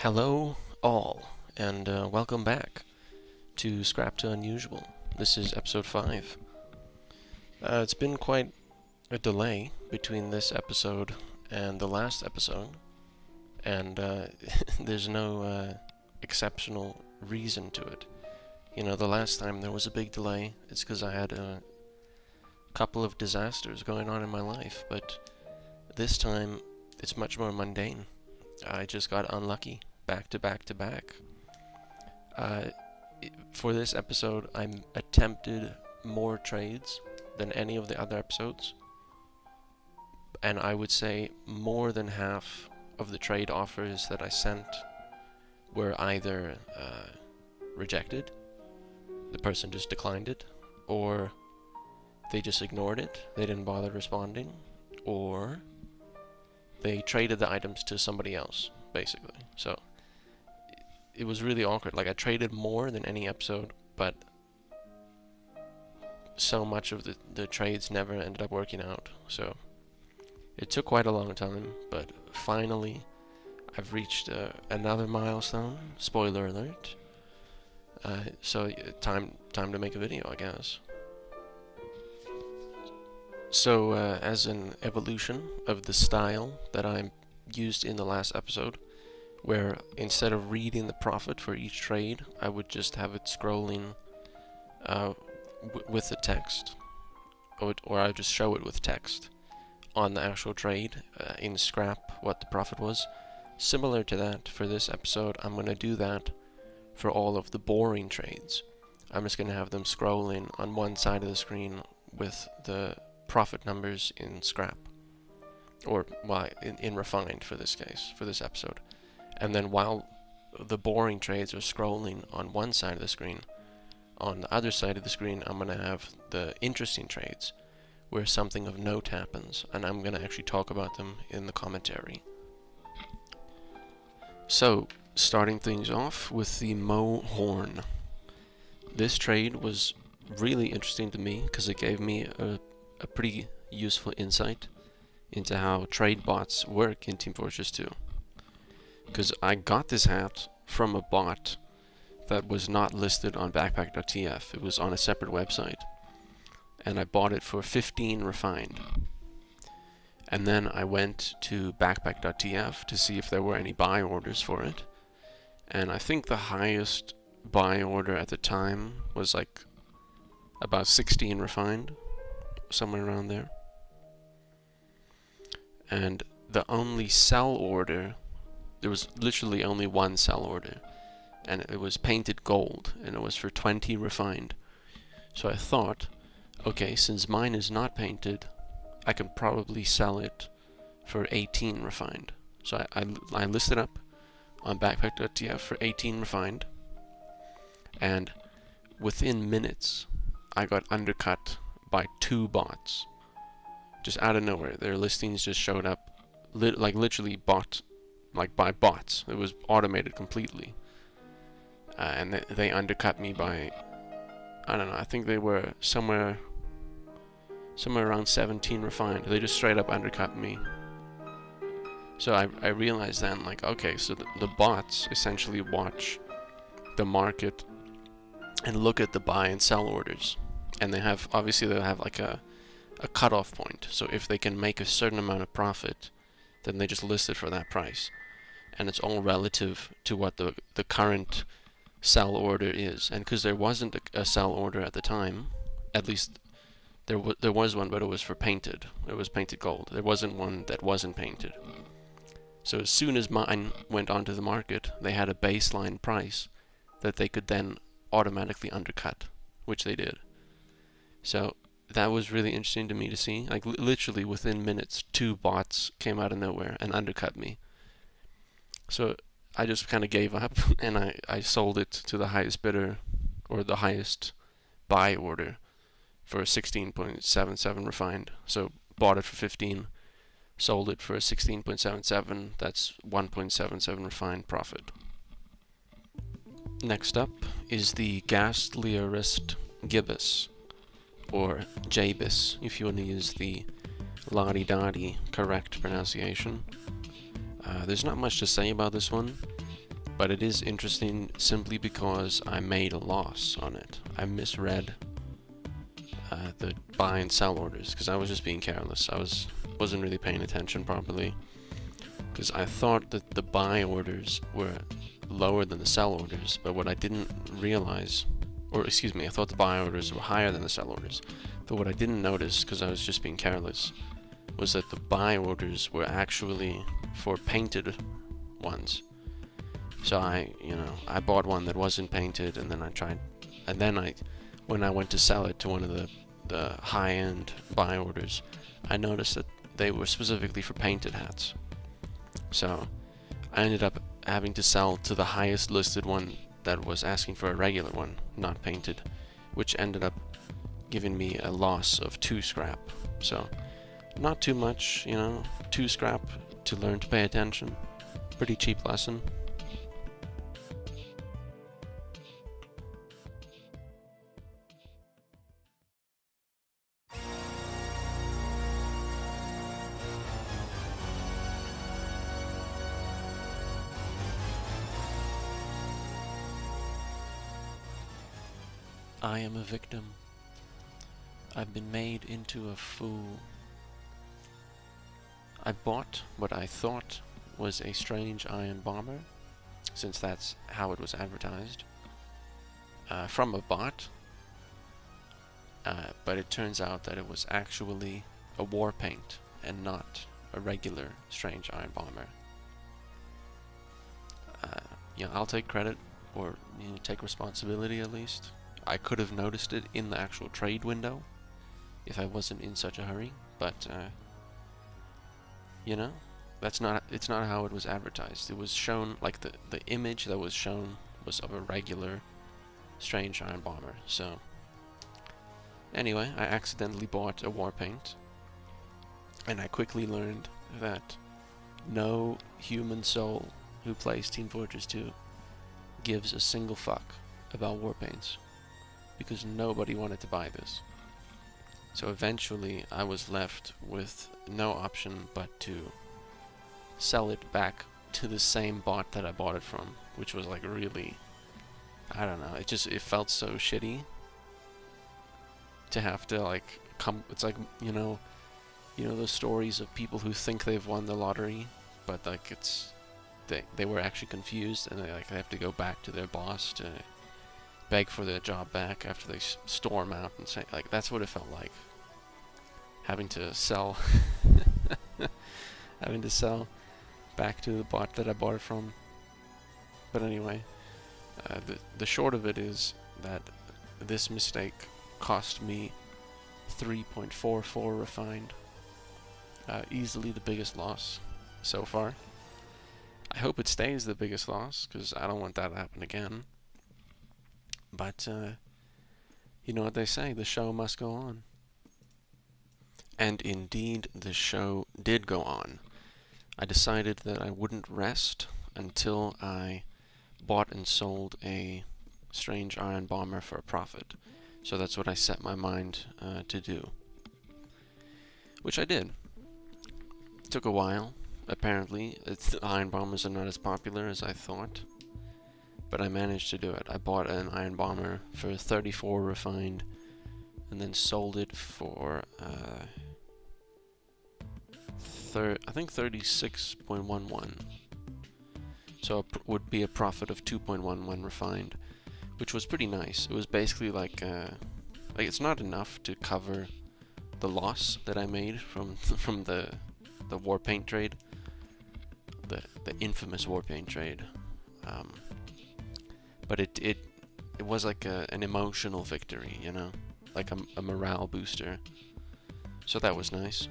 Hello, all, and welcome back to Scrap to Unusual. This is episode 5. It's been quite a delay between this episode and the last episode, and there's no exceptional reason to it. You know, the last time there was a big delay, it's because I had a couple of disasters going on in my life, but this time it's much more mundane. I just got unlucky, back to back to back. For this episode, I attempted more trades than any of the other episodes, and I would say more than half of the trade offers that I sent were either rejected, the person just declined it, or they just ignored it, they didn't bother responding, or they traded the items to somebody else, basically. So it was really awkward. Like, I traded more than any episode, but so much of the trades never ended up working out. So it took quite a long time, but finally I've reached another milestone. Spoiler alert. So time to make a video, I guess. So, as an evolution of the style that I used in the last episode, where instead of reading the profit for each trade, I would just have it scrolling with the text, or I would just show it with text on the actual trade in scrap what the profit was. Similar to that, for this episode, I'm going to do that for all of the boring trades. I'm just going to have them scrolling on one side of the screen with the profit numbers in scrap, or well, in refined for this case, for this episode. And then while the boring trades are scrolling on one side of the screen, on the other side of the screen I'm going to have the interesting trades where something of note happens, and I'm going to actually talk about them in the commentary. So, starting things off with the Mo Horn. This trade was really interesting to me because it gave me a pretty useful insight into how trade bots work in Team Fortress 2. Because I got this hat from a bot that was not listed on backpack.tf. It was on a separate website. And I bought it for 15 refined. And then I went to backpack.tf to see if there were any buy orders for it. And I think the highest buy order at the time was like about 16 refined, somewhere around there. And the only sell order, there was literally only one sell order, and it was painted gold, and it was for 20 refined. So I thought, okay, since mine is not painted, I can probably sell it for 18 refined. So I listed up on backpack.tf for 18 refined, and within minutes I got undercut by 2 bots. Just out of nowhere, their listings just showed up, like literally by bots. It was automated completely, and they undercut me by, I don't know, I think they were somewhere around 17 refined. They just straight up undercut me. So I realized then, like, okay, so the bots essentially watch the market and look at the buy and sell orders, and they have, obviously they'll have like a cutoff point. So if they can make a certain amount of profit, then they just list it for that price, and it's all relative to what the current sell order is. And because there wasn't a sell order at the time, at least there was one, but it was for painted. It was painted gold. There wasn't one that wasn't painted. So as soon as mine went onto the market, they had a baseline price that they could then automatically undercut, which they did. So that was really interesting to me to see. Like, literally within minutes, 2 bots came out of nowhere and undercut me. So I just kind of gave up, and I sold it to the highest bidder, or the highest buy order, for 16.77 refined. So bought it for 15, sold it for 16.77. That's 1.77 refined profit. Next up is the Ghastliarist Gibbous, or Jabus, if you want to use the la-di-da-di correct pronunciation. There's not much to say about this one. But it is interesting simply because I made a loss on it. I misread the buy and sell orders because I was just being careless. I wasn't really paying attention properly because I thought that the buy orders were lower than the sell orders, but what I didn't realize, or excuse me, I thought the buy orders were higher than the sell orders, but what I didn't notice because I was just being careless was that the buy orders were actually for painted ones. So I bought one that wasn't painted, and then when I went to sell it to one of the high-end buy orders, I noticed that they were specifically for painted hats. So I ended up having to sell to the highest listed one that was asking for a regular one, not painted, which ended up giving me a loss of 2 scrap. So not too much, 2 scrap to learn to pay attention. Pretty cheap lesson. I am a victim. I've been made into a fool. I bought what I thought was a strange iron bomber, since that's how it was advertised, from a bot, but it turns out that it was actually a war paint and not a regular strange iron bomber. I'll take credit, or take responsibility at least. I could have noticed it in the actual trade window if I wasn't in such a hurry, but it's not how it was advertised. It was shown, like the image that was shown was of a regular strange iron bomber. So anyway, I accidentally bought a war paint, and I quickly learned that no human soul who plays Team Fortress 2 gives a single fuck about war paints, because nobody wanted to buy this. So eventually I was left with no option but to sell it back to the same bot that I bought it from, which was like really, I don't know, it felt so shitty to have to like it's like, those stories of people who think they've won the lottery, but like they were actually confused, and they have to go back to their boss to beg for their job back after they storm out and say, like, that's what it felt like, having to sell back to the bot that I bought it from. But anyway, the short of it is that this mistake cost me 3.44 refined, easily the biggest loss so far. I hope it stays the biggest loss, because I don't want that to happen again. But, you know what they say, the show must go on. And indeed, the show did go on. I decided that I wouldn't rest until I bought and sold a strange iron bomber for a profit. So that's what I set my mind to do. Which I did. It took a while. Apparently, iron bombers are not as popular as I thought. But I managed to do it. I bought an iron bomber for 34 refined, and then sold it for I think 36.11. So it would be a profit of 2.11 refined, which was pretty nice. It was basically like it's not enough to cover the loss that I made from the war paint trade, the infamous war paint trade. But it was like an emotional victory, like a morale booster. So that was nice.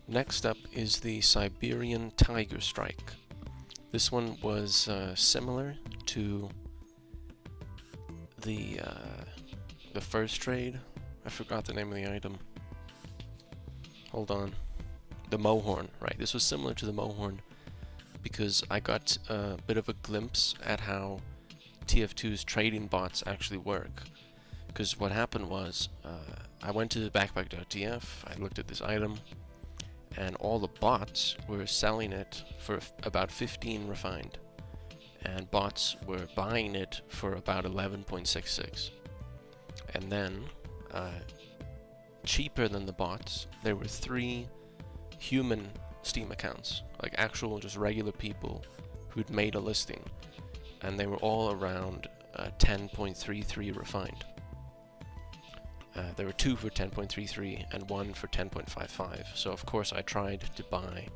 Next up is the Siberian Tiger Strike. This one was similar to the first trade. I forgot the name of the item. Hold on. The Mohorn, right. This was similar to the Mohorn, because I got a bit of a glimpse at how TF2's trading bots actually work. Because what happened was, I went to the backpack.tf, I looked at this item, and all the bots were selling it for about 15 refined, and bots were buying it for about 11.66. And then, cheaper than the bots, there were 3 human Steam accounts, like actual just regular people who'd made a listing, and they were all around 10.33 refined. There were 2 for 10.33 and 1 for 10.55, so of course I tried to buy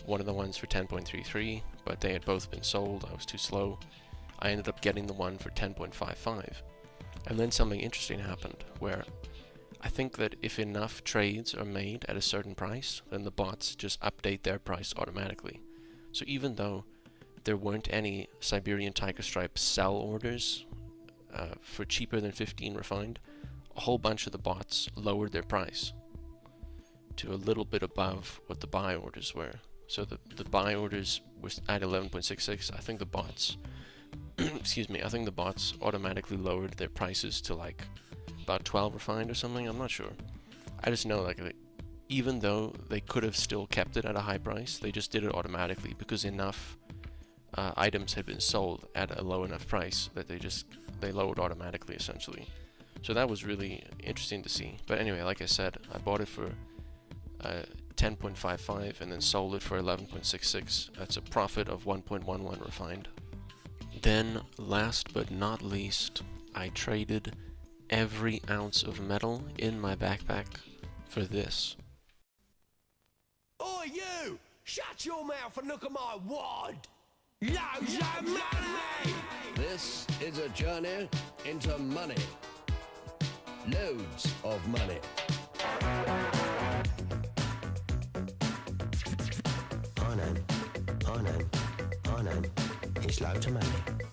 one of the ones for 10.33, but they had both been sold. I was too slow. I ended up getting the one for 10.55. And then something interesting happened, where I think that if enough trades are made at a certain price, then the bots just update their price automatically. So even though there weren't any Siberian Tiger Stripe sell orders for cheaper than 15 refined, a whole bunch of the bots lowered their price to a little bit above what the buy orders were. So the buy orders was at 11.66. I think the bots, excuse me, I think the bots automatically lowered their prices to like about 12 refined or something. I'm not sure. I just know like even though they could have still kept it at a high price, they just did it automatically because enough items had been sold at a low enough price that they lowered automatically essentially. So that was really interesting to see. But anyway, like I said, I bought it for 10.55 and then sold it for 11.66. That's a profit of 1.11 refined. Then, last but not least, I traded every ounce of metal in my backpack for this. Oi you! Shut your mouth and look at my wad! Loadsamoney! This is a journey into money. Loads of money. I know. It's loads of money.